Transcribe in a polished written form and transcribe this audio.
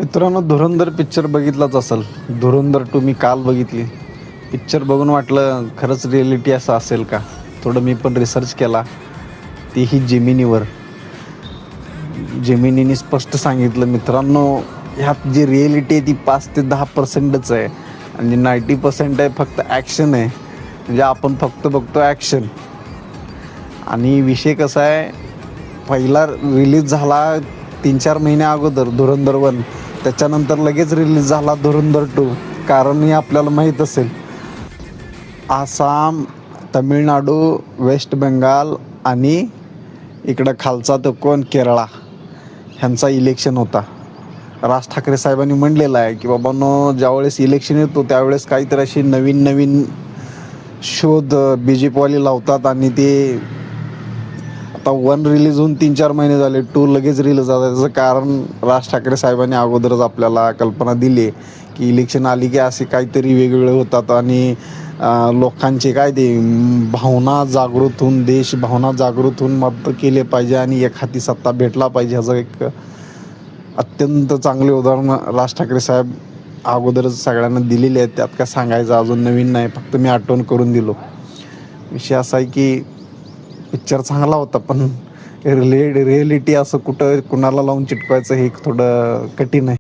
मित्रांनो, धुरंधर पिक्चर बघितलाच असेल. धुरंधर 2 मी काल बघितली. पिक्चर बघून वाटलं खरंच रिॲलिटी असं असेल का. थोडं मी पण रिसर्च केला, तेही जेमिनीवर. जेमिनीने स्पष्ट सांगितलं मित्रांनो, ह्यात जी रिॲलिटी आहे ती 5 ते 10%च आहे आणि 90% आहे फक्त ॲक्शन आहे. म्हणजे आपण फक्त बघतो ॲक्शन. आणि विषय कसा आहे, पहिला रिलीज झाला 3-4 महिन्या अगोदर धुरंधर 1, त्याच्यानंतर लगेच रिलीज झाला धुरंधर 2. कारणही आपल्याला माहीत असेल. आसाम, तमिळनाडू, वेस्ट बेंगाल आणि इकडं खालचा तो कोण, केरळा, ह्यांचा इलेक्शन होता. राज ठाकरे साहेबांनी म्हणलेलं आहे की बाबांनो, ज्यावेळेस इलेक्शन येतो त्यावेळेस काहीतरी अशी नवीन नवीन शोध बी जे पीवाले लावतात आणि ते आता 1 रिलीज होऊन 3-4 महिने झाले, 2 लगेच रिलीज झाला. त्याचं कारण राज ठाकरे साहेबांनी अगोदरच आपल्याला कल्पना दिली की इलेक्शन आली की असे काहीतरी वेगवेगळे होतात आणि लोकांचे काय ते भावना जागृत होऊन, देश भावना जागृत होऊन मत केले पाहिजे आणि एखादी सत्ता भेटला पाहिजे. ह्याचं एक अत्यंत चांगले उदाहरण राज ठाकरे साहेब अगोदरच सगळ्यांना दिलेले आहेत. त्यात काय सांगायचं अजून नवीन नाही, फक्त मी आठवण करून दिलो. विषय असा आहे की पिक्चर चांगला होता, पण रिॲलिटी असं कुठं कुणाला लावून चिटकवायचं हे थोडं कठीण आहे.